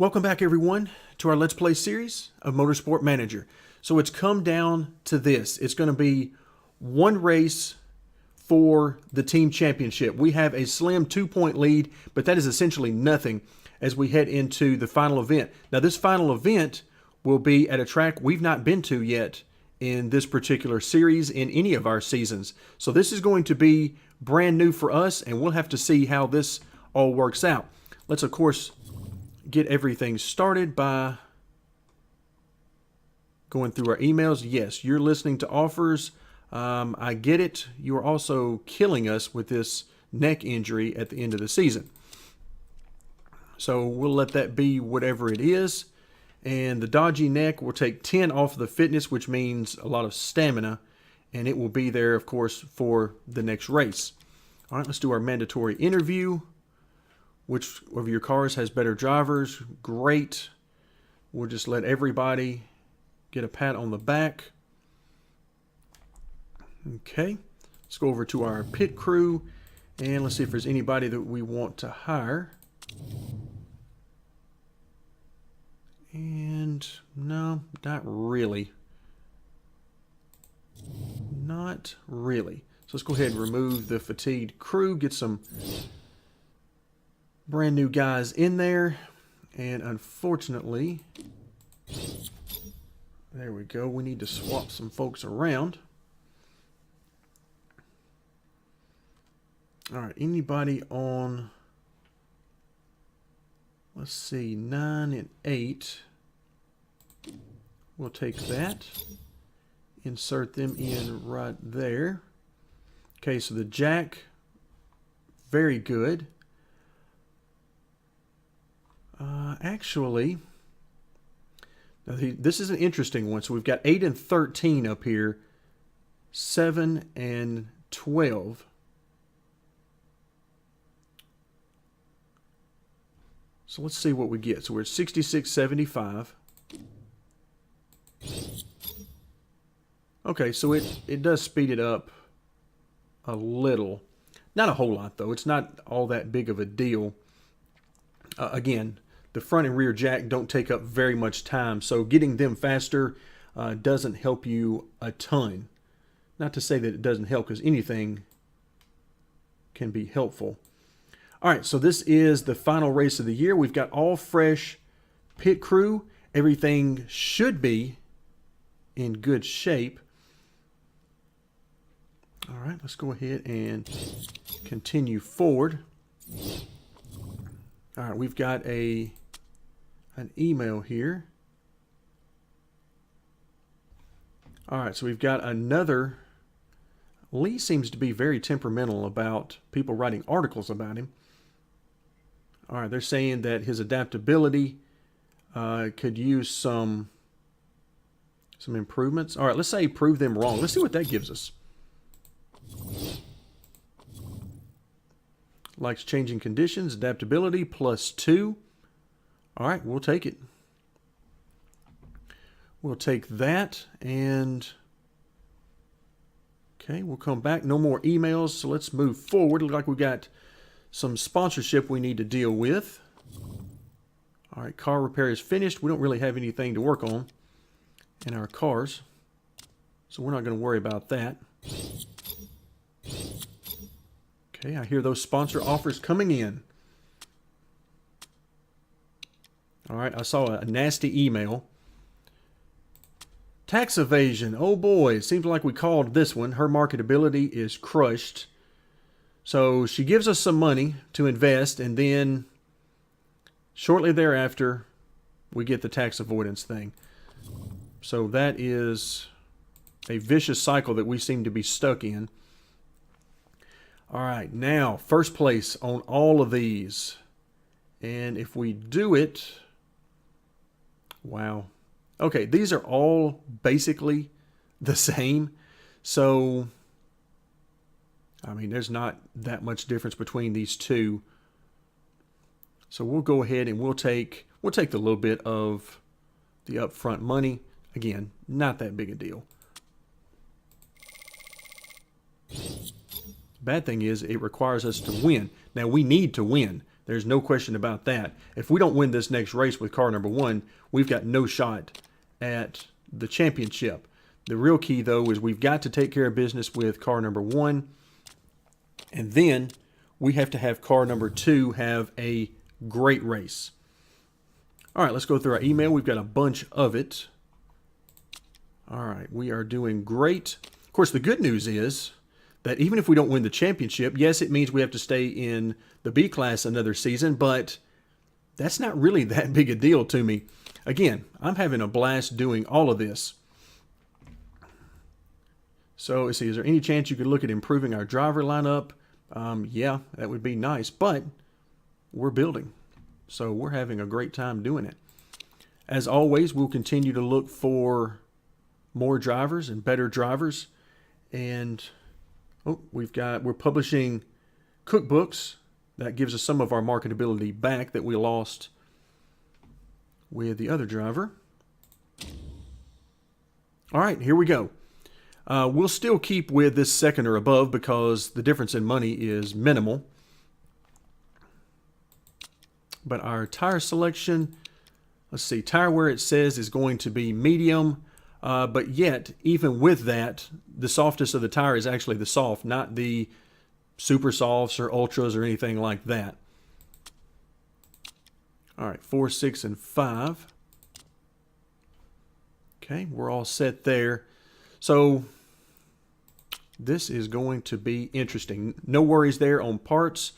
Welcome back, everyone, to our Let's Play series of Motorsport Manager. So it's come down to this. It's going to be one race for the team championship. We have a slim 2-point lead, but that is essentially nothing as we head into the final event. Now, this final event will be at a track we've not been to yet in this particular series in any of our seasons. So this is going to be brand new for us, and we'll have to see how this all works out. Let's, of course, get everything started by going through our emails. Yes, you're listening to offers. I get it. You are also killing us with this neck injury at the end of the season. So we'll let that be whatever it is. And the dodgy neck will take 10 off of the fitness, which means a lot of stamina. And it will be there, of course, for the next race. All right, let's do our mandatory interview. Which of your cars has better drivers? Great. We'll just let everybody get a pat on the back. Okay. Let's go over to our pit crew and let's see if there's anybody that we want to hire. And no, not really. Not really. So let's go ahead and remove the fatigued crew, get some brand new guys in there, and unfortunately, there we go, we need to swap some folks around. Alright, anybody on, let's see, 9 and 8, we'll take that, insert them in right there. Okay, so the jack, very good. Actually, now this is an interesting one. So we've got 8 and 13 up here, 7 and 12. So let's see what we get. So we're at 66.75. Okay, so it does speed it up a little. Not a whole lot, though. It's not all that big of a deal. Again, the front and rear jack don't take up very much time, so getting them faster doesn't help you a ton. Not to say that it doesn't help, because anything can be helpful. All right, so this is the final race of the year. We've got all fresh pit crew. Everything should be in good shape. All right, let's go ahead and continue forward. All right, we've got an email here. All right, so we've got another. Lee seems to be very temperamental about people writing articles about him. All right, they're saying that his adaptability could use some improvements. All right, let's say prove them wrong. Let's see what that gives us. Likes changing conditions, adaptability +2. All right, we'll take it. We'll take that, and okay, we'll come back. No more emails, so let's move forward. Looks like we've got some sponsorship we need to deal with. All right, car repair is finished. We don't really have anything to work on in our cars, so we're not going to worry about that. Okay, I hear those sponsor offers coming in. All right, I saw a nasty email. Tax evasion. Oh boy, it seems like we called this one. Her marketability is crushed. So she gives us some money to invest, and then shortly thereafter, we get the tax avoidance thing. So that is a vicious cycle that we seem to be stuck in. All right, now, first place on all of these. And if we do it, wow. Okay, these are all basically the same. So, I mean, there's not that much difference between these two. So we'll go ahead and we'll take the little bit of the upfront money. Again, not that big a deal. Bad thing is it requires us to win. Now, we need to win. There's no question about that. If we don't win this next race with car number 1, we've got no shot at the championship. The real key, though, is we've got to take care of business with car number 1, and then we have to have car number 2 have a great race. All right, let's go through our email. We've got a bunch of it. All right, we are doing great. Of course, the good news is that even if we don't win the championship, yes, it means we have to stay in the B class another season, but that's not really that big a deal to me. Again, I'm having a blast doing all of this. So let's see, is there any chance you could look at improving our driver lineup? Yeah, that would be nice, but we're building. So we're having a great time doing it. As always, we'll continue to look for more drivers and better drivers. And we're publishing cookbooks. That gives us some of our marketability back that we lost with the other driver. All right, here we go. We'll still keep with this second or above because the difference in money is minimal. But our tire selection, let's see, tire wear it says is going to be medium. But yet, even with that, the softest of the tire is actually the soft, not the super softs or ultras or anything like that. All right, 4, 6, and 5. Okay, we're all set there. So this is going to be interesting. No worries there on parts.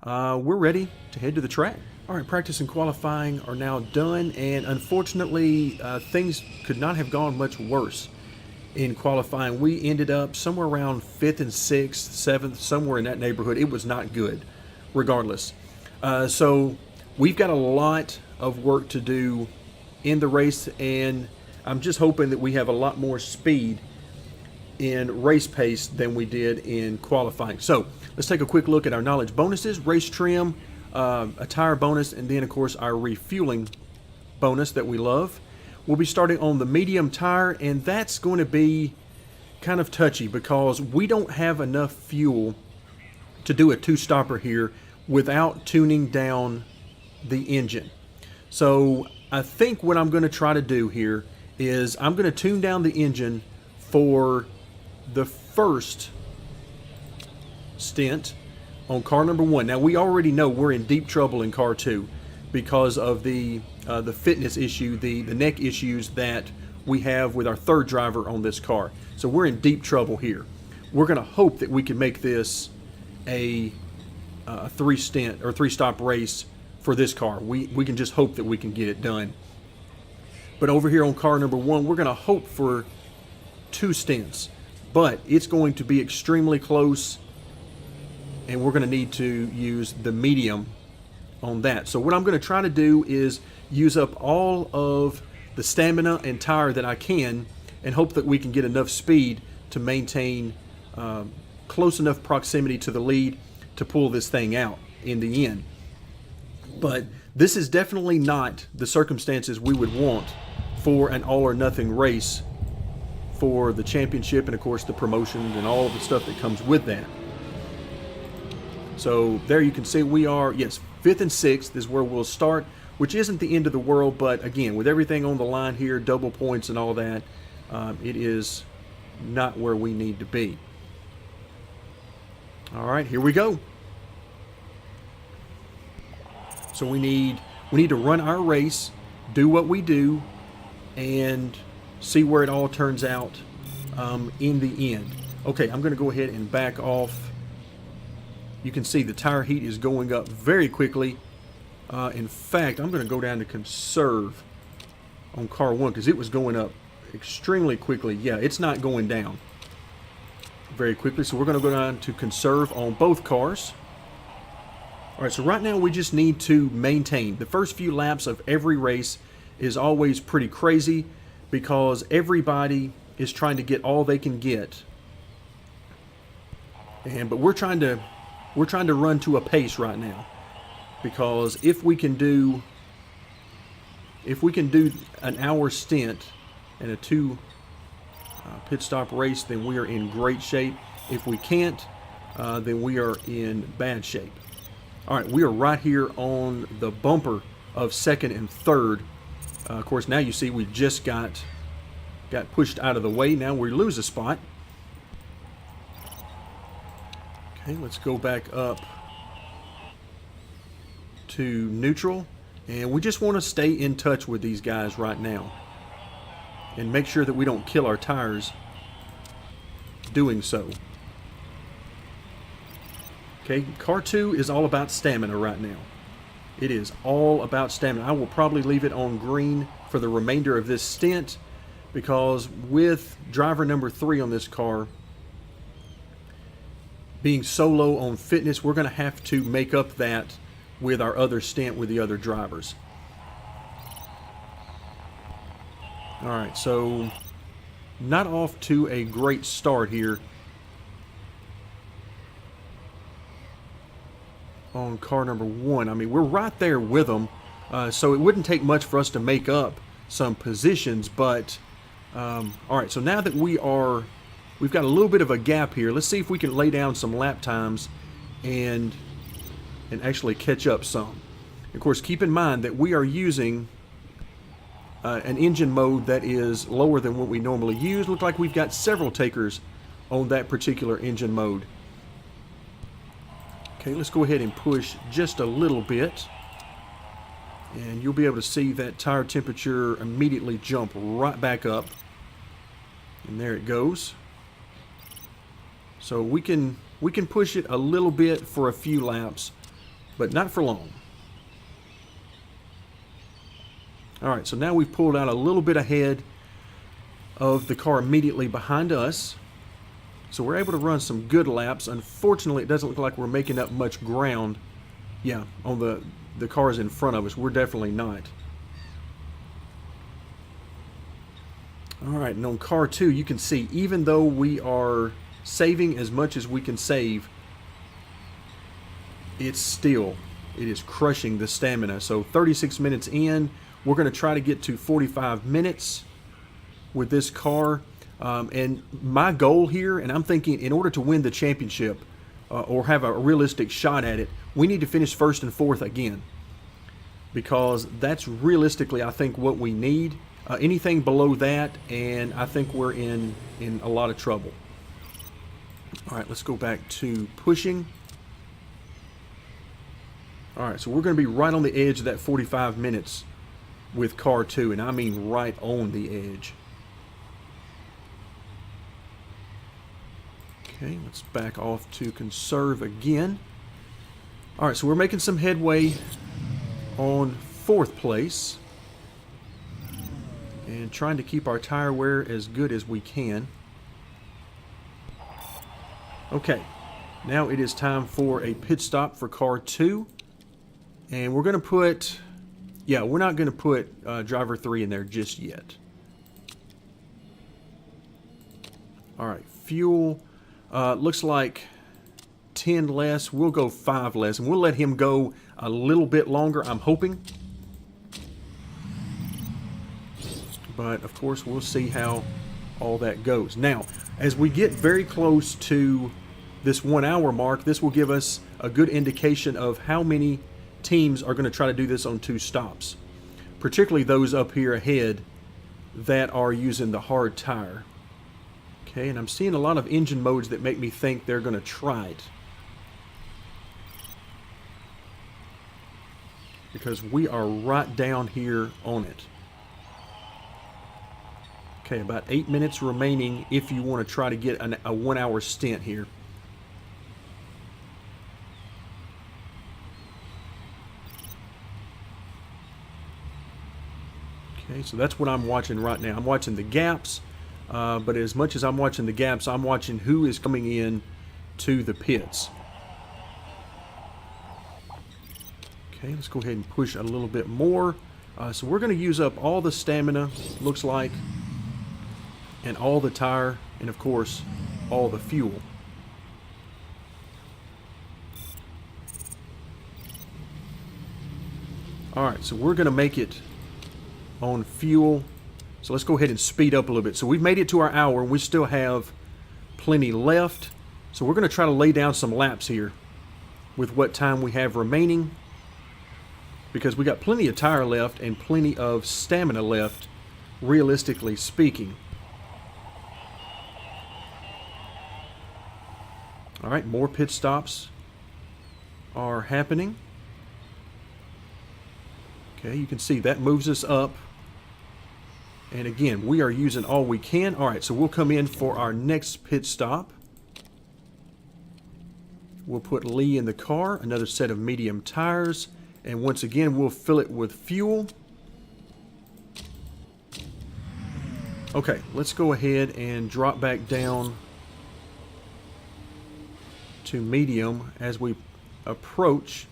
We're ready to head to the track. All right, practice and qualifying are now done, and unfortunately, things could not have gone much worse in qualifying. We ended up somewhere around 5th and 6th, 7th, somewhere in that neighborhood. It was not good, regardless. So we've got a lot of work to do in the race, and I'm just hoping that we have a lot more speed in race pace than we did in qualifying. So let's take a quick look at our knowledge bonuses: race trim, a tire bonus, and then of course our refueling bonus that we love. We'll be starting on the medium tire, and that's going to be kind of touchy because we don't have enough fuel to do a two-stopper here without tuning down the engine. So I think what I'm going to try to do here is I'm going to tune down the engine for the first stint on car number 1. Now we already know we're in deep trouble in car 2 because of the fitness issue, the neck issues that we have with our third driver on this car. So we're in deep trouble here. We're going to hope that we can make this a 3-stop race for this car. We can just hope that we can get it done. But over here on car number 1, we're going to hope for 2 stints. But it's going to be extremely close, and we're going to need to use the medium on that. So what I'm going to try to do is use up all of the stamina and tire that I can and hope that we can get enough speed to maintain close enough proximity to the lead to pull this thing out in the end. But this is definitely not the circumstances we would want for an all-or-nothing race for the championship and, of course, the promotions and all the stuff that comes with that. So there you can see we are, yes, 5th and 6th is where we'll start, which isn't the end of the world, but again, with everything on the line here, double points and all that, it is not where we need to be. All right, here we go. So we need to run our race, do what we do, and see where it all turns out in the end. Okay, I'm going to go ahead and back off. You can see the tire heat is going up very quickly. In fact, I'm going to go down to conserve on car 1 because it was going up extremely quickly. Yeah, it's not going down very quickly, so we're going to go down to conserve on both cars. All right, so right now we just need to maintain. The first few laps of every race is always pretty crazy because everybody is trying to get all they can get. But we're trying to run to a pace right now, because if we can do an hour stint and a 2 pit stop race, then we are in great shape. If we can't, then we are in bad shape. All right, we are right here on the bumper of second and third. Of course, now you see we just got pushed out of the way. Now we lose a spot. Okay, let's go back up to neutral. And we just want to stay in touch with these guys right now and make sure that we don't kill our tires doing so. Okay, car 2 is all about stamina right now. It is all about stamina. I will probably leave it on green for the remainder of this stint because with driver number 3 on this car being so low on fitness, we're going to have to make up that with our other stint with the other drivers. All right, so not off to a great start here on car number 1. I mean, we're right there with them, so it wouldn't take much for us to make up some positions. But all right, so now that we've got a little bit of a gap here, let's see if we can lay down some lap times and actually catch up some. Of course, keep in mind that we are using an engine mode that is lower than what we normally use. Looks like we've got several takers on that particular engine mode. Okay, let's go ahead and push just a little bit. And you'll be able to see that tire temperature immediately jump right back up. And there it goes. So we can push it a little bit for a few laps, but not for long. All right, so now we've pulled out a little bit ahead of the car immediately behind us. So we're able to run some good laps. Unfortunately, it doesn't look like we're making up much ground. Yeah, on the cars in front of us. We're definitely not. All right, and on car 2, you can see even though we are saving as much as we can save, it is crushing the stamina. So 36 minutes in, we're going to try to get to 45 minutes with this car. And my goal here, and I'm thinking in order to win the championship or have a realistic shot at it, we need to finish first and fourth again. Because that's realistically, I think, what we need. Anything below that, and I think we're in a lot of trouble. All right, let's go back to pushing. All right, so we're going to be right on the edge of that 45 minutes with car 2, and I mean right on the edge. Okay, let's back off to conserve again. All right, so we're making some headway on 4th place and trying to keep our tire wear as good as we can. Okay, now it is time for a pit stop for car 2. And we're going to put, we're not going to put driver 3 in there just yet. All right, fuel looks like 10 less. We'll go 5 less, and we'll let him go a little bit longer, I'm hoping. But, of course, we'll see how all that goes. Now, as we get very close to this 1 hour mark, this will give us a good indication of how many teams are going to try to do this on 2 stops, particularly those up here ahead that are using the hard tire. Okay, and I'm seeing a lot of engine modes that make me think they're going to try it, because we are right down here on it. Okay, about 8 minutes remaining if you want to try to get a 1 hour stint here. Okay, so that's what I'm watching right now. I'm watching the gaps, but as much as I'm watching the gaps, I'm watching who is coming in to the pits. Okay, let's go ahead and push a little bit more. So we're going to use up all the stamina, looks like, and all the tire, and of course, all the fuel. All right, so we're going to make it on fuel. So let's go ahead and speed up a little bit. So we've made it to our hour, and we still have plenty left. So we're going to try to lay down some laps here. with what time we have remaining, because we got plenty of tire left and plenty of stamina left, realistically speaking. All right, more pit stops are happening. Okay, you can see that moves us up. And again, we are using all we can. All right, so we'll come in for our next pit stop. We'll put Lee in the car, another set of medium tires, and once again, we'll fill it with fuel. Okay, let's go ahead and drop back down to medium as we approach.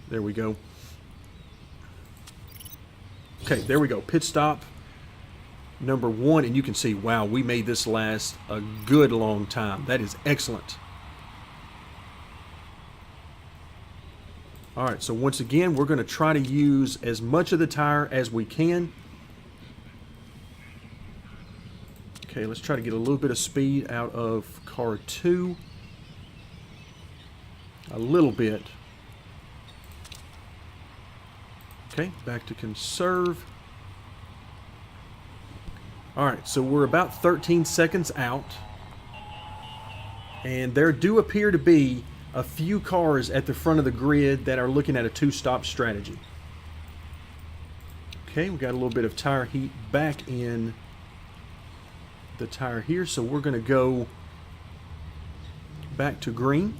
There we go. Okay, there we go. Pit stop number 1, and you can see, wow, we made this last a good long time. That is excellent. All right, so once again, we're going to try to use as much of the tire as we can. Okay, let's try to get a little bit of speed out of car 2. A little bit. Okay, back to conserve. All right, so we're about 13 seconds out. And there do appear to be a few cars at the front of the grid that are looking at a 2-stop strategy. Okay, we got a little bit of tire heat back in the tire here, so we're going to go back to green.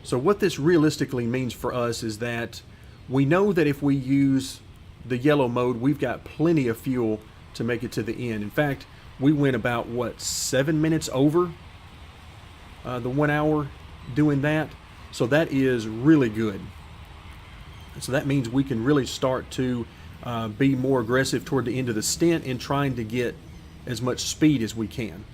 So what this realistically means for us is that we know that if we use the yellow mode, we've got plenty of fuel to make it to the end. In fact, we went about, what, 7 minutes over the 1 hour doing that. So that is really good. So that means we can really start to be more aggressive toward the end of the stint in trying to get as much speed as we can.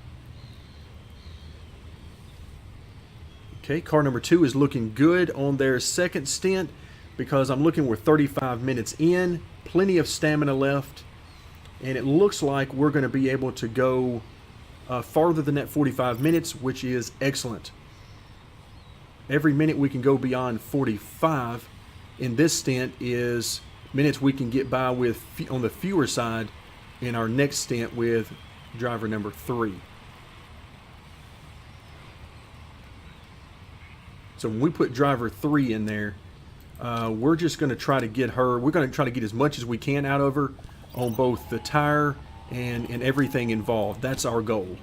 Okay, car number 2 is looking good on their second stint, because I'm looking, we're 35 minutes in, plenty of stamina left, and it looks like we're going to be able to go farther than that 45 minutes, which is excellent. Every minute we can go beyond 45 in this stint is minutes we can get by with on the fewer side in our next stint with driver number 3. So when we put driver 3 in there, we're just going to try to get her, we're going to try to get as much as we can out of her on both the tire and everything involved. That's our goal.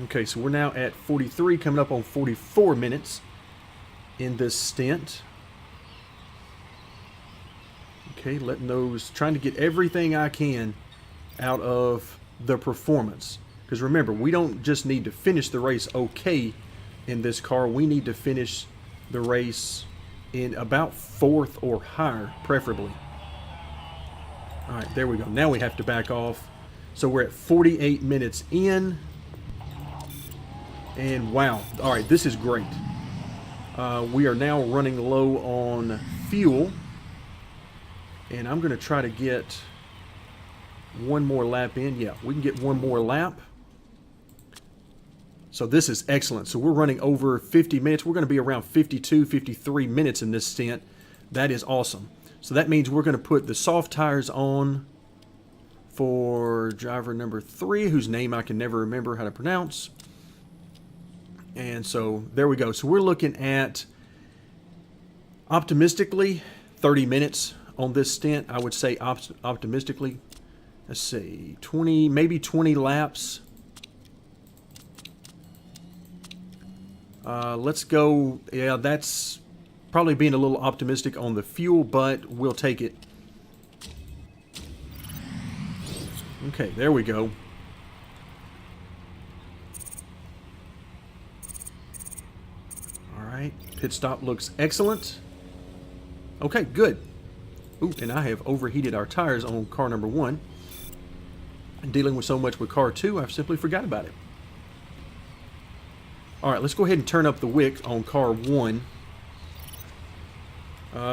Okay, so we're now at 43, coming up on 44 minutes in this stint. Okay, trying to get everything I can out of the performance. Because remember, we don't just need to finish the race okay in this car. We need to finish the race in about 4th or higher, preferably. All right, there we go. Now we have to back off. So we're at 48 minutes in. And wow. All right, this is great. We are now running low on fuel. And I'm going to try to get one more lap in. Yeah, we can get one more lap. So this is excellent. So we're running over 50 minutes. We're going to be around 52, 53 minutes in this stint. That is awesome. So that means we're going to put the soft tires on for driver number 3, whose name I can never remember how to pronounce. And so there we go. So we're looking at, optimistically, 30 minutes on this stint. I would say optimistically, let's see, 20, maybe 20 laps. Let's go, yeah, that's probably being a little optimistic on the fuel, but we'll take it. Okay, there we go. All right, pit stop looks excellent. Okay, good. Ooh, and I have overheated our tires on car number 1. And dealing with so much with car 2, I've simply forgot about it. All right, let's go ahead and turn up the wick on car 1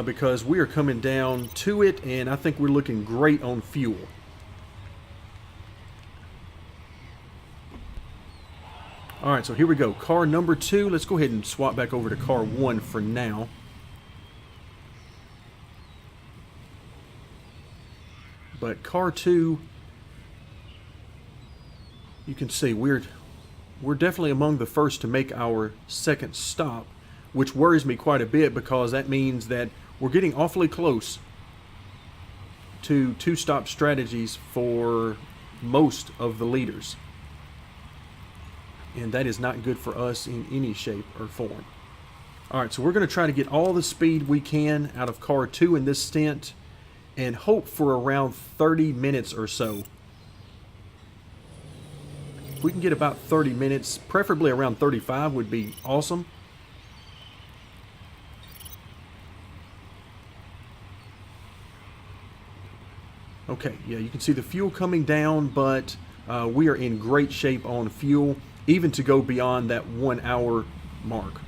because we are coming down to it, and I think we're looking great on fuel. All right, so here we go. Car number 2. Let's go ahead and swap back over to car 1 for now. But car 2, you can see we're definitely among the first to make our second stop, which worries me quite a bit because that means that we're getting awfully close to 2-stop strategies for most of the leaders. And that is not good for us in any shape or form. All right, so we're going to try to get all the speed we can out of car 2 in this stint and hope for around 30 minutes or so. If we can get about 30 minutes, preferably around 35 would be awesome. Okay, yeah, you can see the fuel coming down, but we are in great shape on fuel, even to go beyond that 1 hour mark.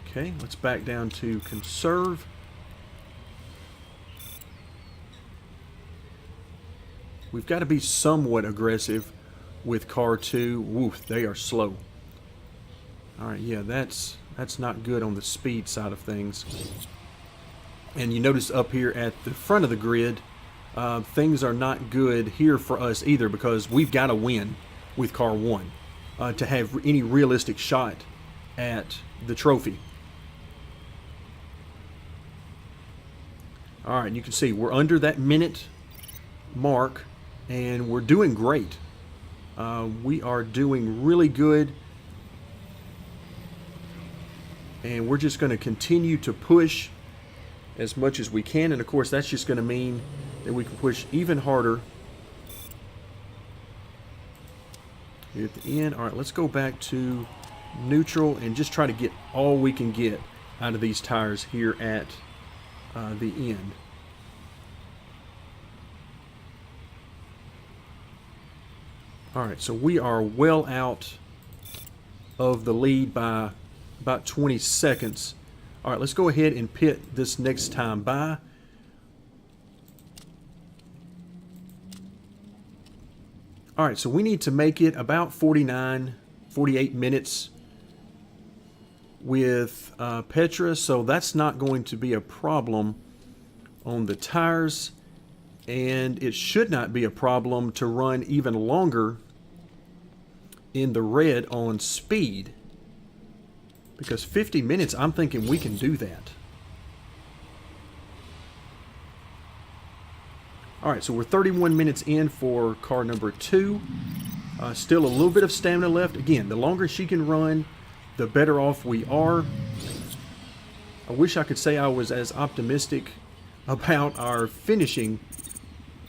Okay, let's back down to conserve. We've got to be somewhat aggressive with car 2. Woof, they are slow. All right, yeah, that's not good on the speed side of things. And you notice up here at the front of the grid, things are not good here for us either, because we've got to win with car 1 to have any realistic shot at the trophy. All right, you can see we're under that minute mark, and we're doing great. We are doing really good, and we're just going to continue to push as much as we can. And of course, that's just going to mean that we can push even harder here at the end. All right, let's go back to neutral and just try to get all we can get out of these tires here at the end. All right, so we are well out of the lead by about 20 seconds. All right, let's go ahead and pit this next time by. All right, so we need to make it about 48 minutes with Petra, so that's not going to be a problem on the tires, and it should not be a problem to run even longer in the red on speed, because 50 minutes, I'm thinking we can do that. All right, so we're 31 minutes in for car number 2. Still a little bit of stamina left. Again, the longer she can run, the better off we are. I wish I could say I was as optimistic about our finishing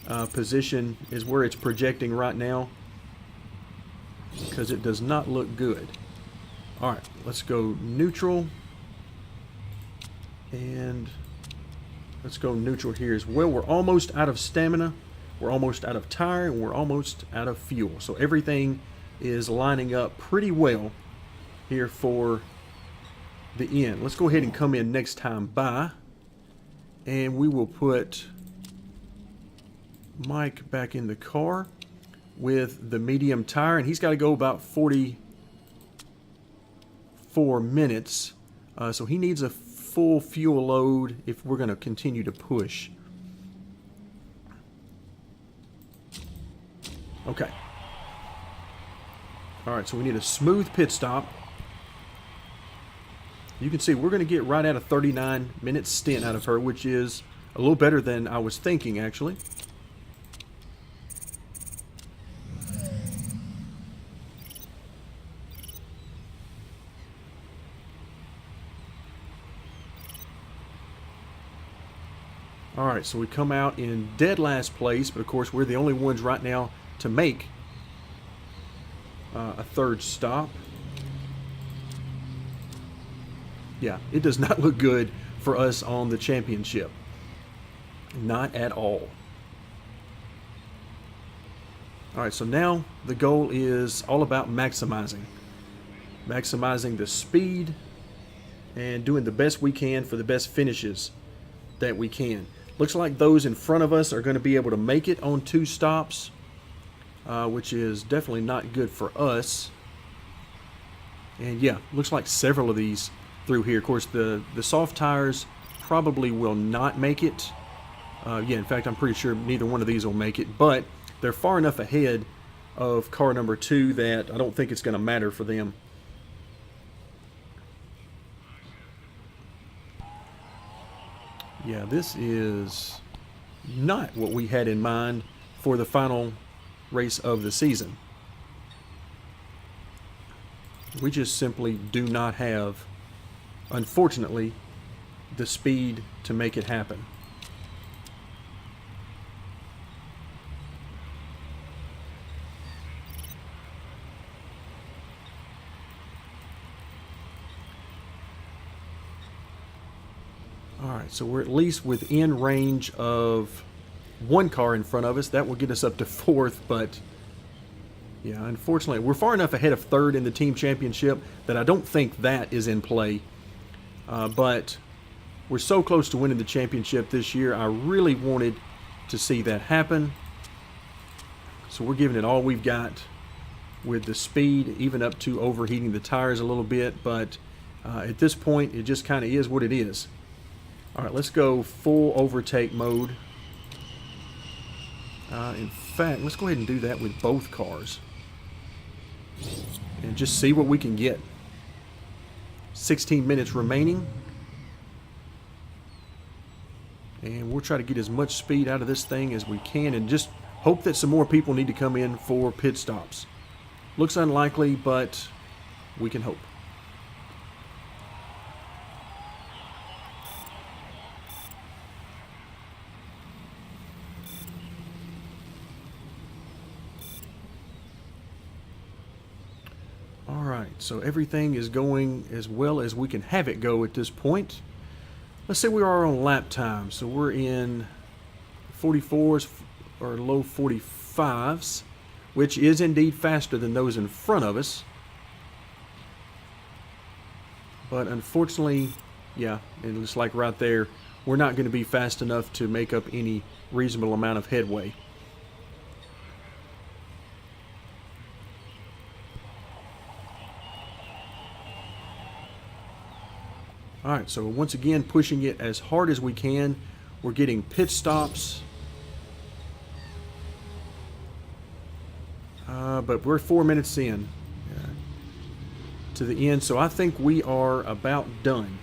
position as where it's projecting right now, because it does not look good. All right, let's go neutral, and let's go neutral here as well. We're almost out of stamina, we're almost out of tire, and we're almost out of fuel. So everything is lining up pretty well here for the end. Let's go ahead and come in next time by, and we will put Mike back in the car with the medium tire, and he's got to go about 44 minutes. So he needs a full fuel load if we're going to continue to push. Okay. All right, so we need a smooth pit stop. You can see we're going to get right at a 39-minute stint out of her, which is a little better than I was thinking, actually. All right, so we come out in dead last place, but of course we're the only ones right now to make a third stop. Yeah, it does not look good for us on the championship. Not at all. All right, so now the goal is all about maximizing the speed and doing the best we can for the best finishes that we can. Looks like those in front of us are going to be able to make it on 2 stops, which is definitely not good for us. And yeah, looks like several of these through here. Of course, the soft tires probably will not make it. Yeah, in fact, I'm pretty sure neither one of these will make it, but they're far enough ahead of car number 2 that I don't think it's going to matter for them. Yeah, this is not what we had in mind for the final race of the season. We just simply do not have, unfortunately, the speed to make it happen. Alright, so we're at least within range of 1 car in front of us. That will get us up to 4th, but yeah, unfortunately, we're far enough ahead of 3rd in the team championship that I don't think that is in play. But we're so close to winning the championship this year. I really wanted to see that happen. So we're giving it all we've got with the speed, even up to overheating the tires a little bit. But at this point, it just kind of is what it is. All right, let's go full overtake mode. In fact, let's go ahead and do that with both cars. And just see what we can get. 16 minutes remaining. And we'll try to get as much speed out of this thing as we can and just hope that some more people need to come in for pit stops. Looks unlikely, but we can hope. Alright, so everything is going as well as we can have it go at this point. Let's say we are on lap time, so we're in 44s or low 45s, which is indeed faster than those in front of us. But unfortunately, yeah, it looks like right there, we're not going to be fast enough to make up any reasonable amount of headway. Alright, so once again, pushing it as hard as we can. We're getting pit stops. But we're 4 minutes in to the end, so I think we are about done.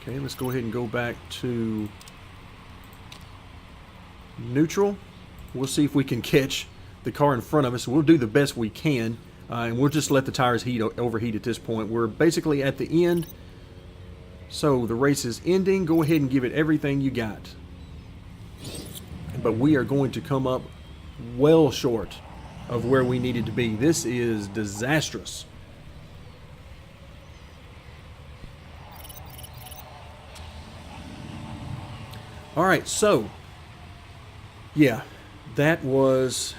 Okay, let's go ahead and go back to neutral. We'll see if we can catch the car in front of us. We'll do the best we can. And we'll just let the tires overheat at this point. We're basically at the end. So the race is ending. Go ahead and give it everything you got. But we are going to come up well short of where we needed to be. This is disastrous. Alright, so yeah, that was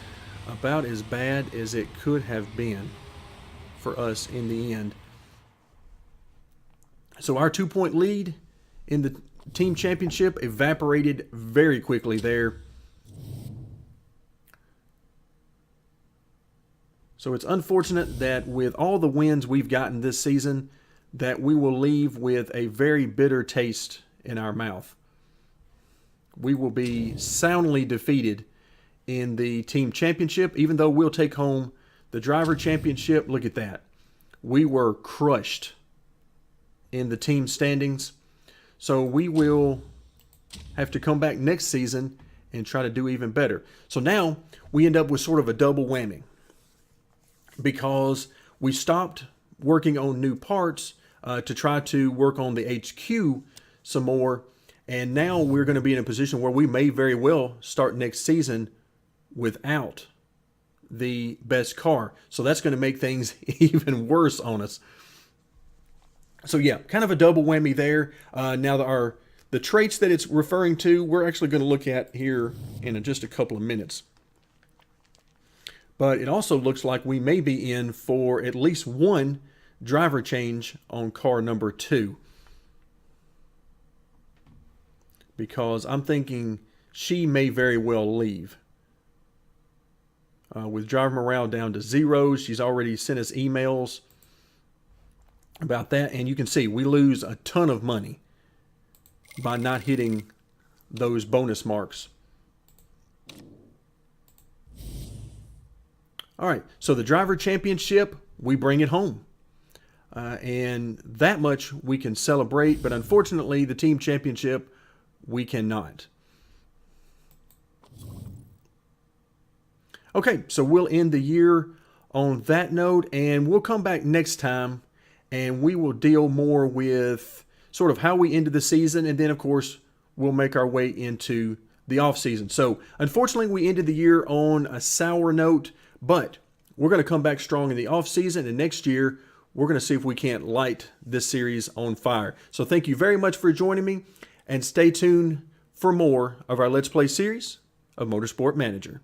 about as bad as it could have been for us in the end. So our 2-point lead in the team championship evaporated very quickly there. So it's unfortunate that with all the wins we've gotten this season, that we will leave with a very bitter taste in our mouth. We will be soundly defeated in the team championship, even though we'll take home the driver championship. Look at that. We were crushed in the team standings. So we will have to come back next season and try to do even better. So now we end up with sort of a double whammy because we stopped working on new parts to try to work on the HQ some more. And now we're going to be in a position where we may very well start next season without the best car. So that's going to make things even worse on us. So yeah, kind of a double whammy there. Now the traits that it's referring to, we're actually going to look at here in just a couple of minutes. But it also looks like we may be in for at least one driver change on car number 2. because I'm thinking she may very well leave. With driver morale down to 0, she's already sent us emails about that. And you can see we lose a ton of money by not hitting those bonus marks. All right, so the driver championship, we bring it home. And that much we can celebrate, but unfortunately the team championship, we cannot. Okay, so we'll end the year on that note, and we'll come back next time and we will deal more with sort of how we ended the season, and then of course we'll make our way into the off season. So unfortunately we ended the year on a sour note, but we're going to come back strong in the off season, and next year we're going to see if we can't light this series on fire. So thank you very much for joining me, and stay tuned for more of our Let's Play series of Motorsport Manager.